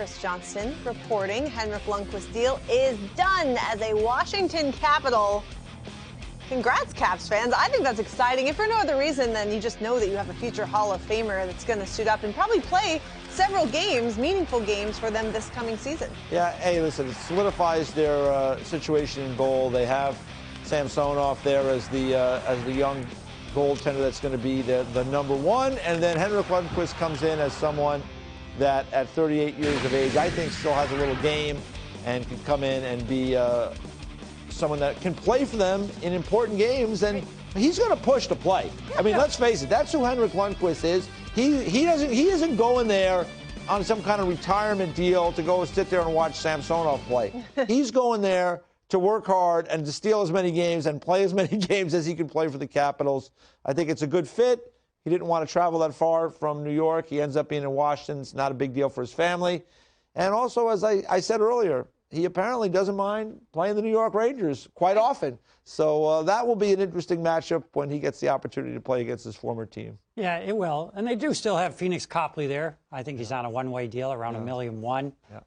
Chris Johnston reporting Henrik Lundqvist deal is done as a Washington Capital. Congrats, Caps fans. I think that's exciting. If for no other reason than you just know that you have a future Hall of Famer that's going to suit up and probably play several games, meaningful games for them this coming season. Yeah, hey, listen, it solidifies their situation in goal. They have Samsonov there as the young goaltender that's going to be the number one. And then Henrik Lundqvist comes in as someone that at 38 years of age, I think still has a little game and can come in and be someone that can play for them in important games, and he's going to push to play. I mean, let's face it, that's who Henrik Lundqvist is. He isn't going there on some kind of retirement deal to go sit there and watch Samsonov play. He's going there to work hard and to steal as many games and play as many games as he can play for the Capitals. I think it's a good fit. He didn't want to travel that far from New York. He ends up being in Washington. It's not a big deal for his family. And also, as I said earlier, he apparently doesn't mind playing the New York Rangers quite often. So that will be an interesting matchup when he gets the opportunity to play against his former team. Yeah, it will. And they do still have Phoenix Copley there. I think he's on a one-way deal, around $1.1 million. Yeah.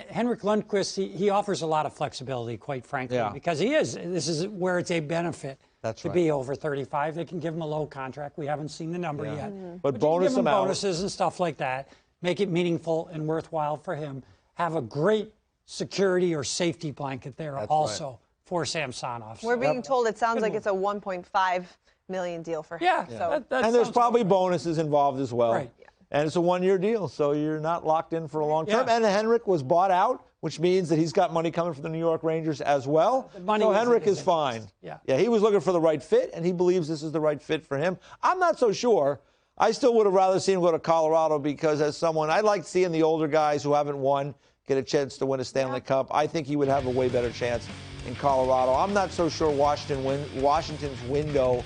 Henrik Lundqvist, he offers a lot of flexibility, quite frankly, because this is where it's a benefit to be over 35. They can give him a low contract. We haven't seen the number yet. But bonus give him bonuses and stuff like that. Make it meaningful and worthwhile for him. Have a great security or safety blanket there for Samsonov. We're being told it sounds like it's a $1.5 million deal for him. Yeah, so. And there's probably bonuses involved as well. Right. And it's a one-year deal, so you're not locked in for a long term. And Henrik was bought out, which means that he's got money coming from the New York Rangers as well. So Henrik is fine. Yeah, he was looking for the right fit, and he believes this is the right fit for him. I'm not so sure. I still would have rather seen him go to Colorado because as someone, I like seeing the older guys who haven't won get a chance to win a Stanley Cup. I think he would have a way better chance in Colorado. I'm not so sure Washington's window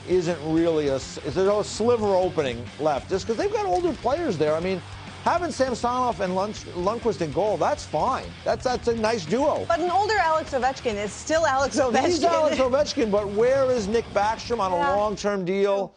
isn't really there's a sliver opening left just because they've got older players there. I mean, having Samsonov and Lundqvist in goal, that's fine. That's a nice duo. But an older Alex Ovechkin is still Alex Ovechkin. He's Alex Ovechkin, but where is Nick Backstrom on a long-term deal?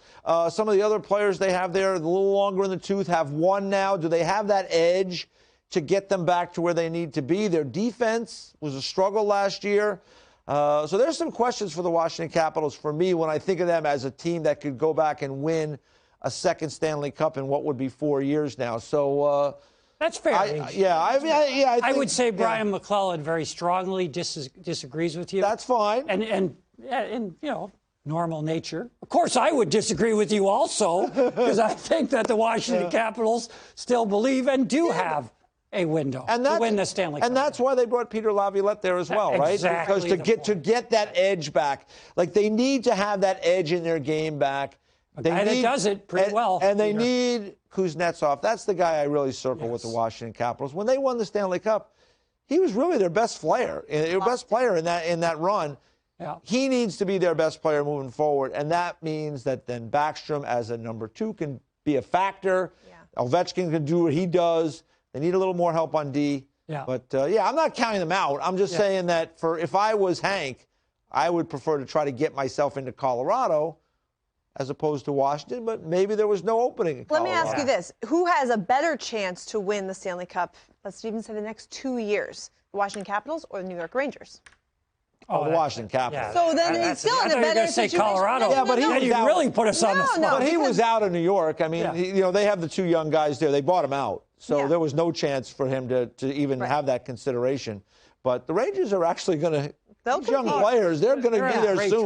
Some of the other players they have there, a little longer in the tooth, have one now. Do they have that edge to get them back to where they need to be? Their defense was a struggle last year. So there's some questions for the Washington Capitals for me when I think of them as a team that could go back and win a second Stanley Cup in what would be 4 years now. So that's fair. I would say Brian McClellan very strongly disagrees with you. That's fine. And you know, normal nature. Of course, I would disagree with you also because I think that the Washington Capitals still believe and do have a window to win the Stanley Cup. And that's why they brought Peter Laviolette there as well, right? Because to get that edge back, like they need to have that edge in their game back. A guy that does it pretty well. And they need Kuznetsov. That's the guy I really circle with the Washington Capitals. When they won the Stanley Cup, he was really their best player, in that run. Yeah. He needs to be their best player moving forward, and that means that then Backstrom as a number two can be a factor. Yeah. Ovechkin can do what he does. They need a little more help on D. Yeah. But, I'm not counting them out. I'm just saying that if I was Hank, I would prefer to try to get myself into Colorado as opposed to Washington, but maybe there was no opening in Colorado. Let me ask you this. Who has a better chance to win the Stanley Cup, let's even say the next 2 years, the Washington Capitals or the New York Rangers? Oh, the Washington Capitals. So then he's still in a better situation. Colorado. Yeah, but he really put us on the spot. But he was out of New York. I mean, they have the two young guys there. They bought him out. So there was no chance for him to even have that consideration. But the Rangers are actually going to, these young players, they're going to be there soon.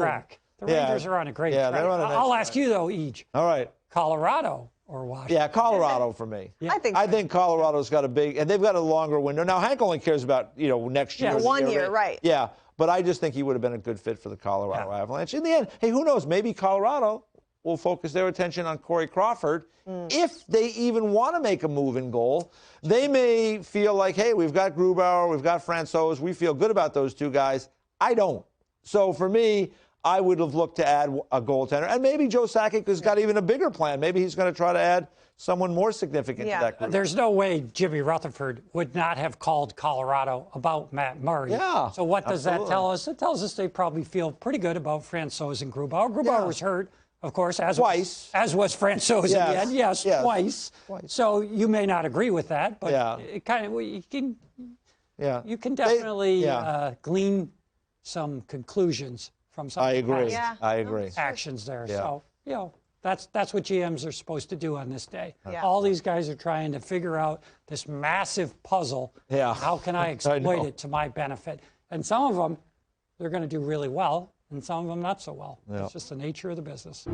The Rangers are on a great track. I'll ask you, though, Eej. All right. Colorado or Washington? Yeah, Colorado for me. Yeah. I think Colorado's got a big, and they've got a longer window. Now, Hank only cares about, next year. 1 year, right. Yeah, but I just think he would have been a good fit for the Colorado Avalanche. In the end, hey, who knows? Maybe Colorado will focus their attention on Corey Crawford. If they even want to make a move in goal, they may feel like, hey, we've got Grubauer, we've got Francouz, we feel good about those two guys. I don't. So for me, I would have looked to add a goaltender. And maybe Joe Sakic has got even a bigger plan. Maybe he's going to try to add someone more significant to that group. There's no way Jimmy Rutherford would not have called Colorado about Matt Murray. Yeah, so what does that tell us? It tells us they probably feel pretty good about Francouz and Grubauer. Grubauer was hurt of course, as twice, as was Francois in the end. Yes, twice. So you may not agree with that, but it kind of you can definitely glean some conclusions from some I agree. I agree. actions there. So that's what GMs are supposed to do on this day. All these guys are trying to figure out this massive puzzle. How can I exploit it to my benefit? And some of them, they're going to do really well, and some of them not so well. It's just the nature of the business.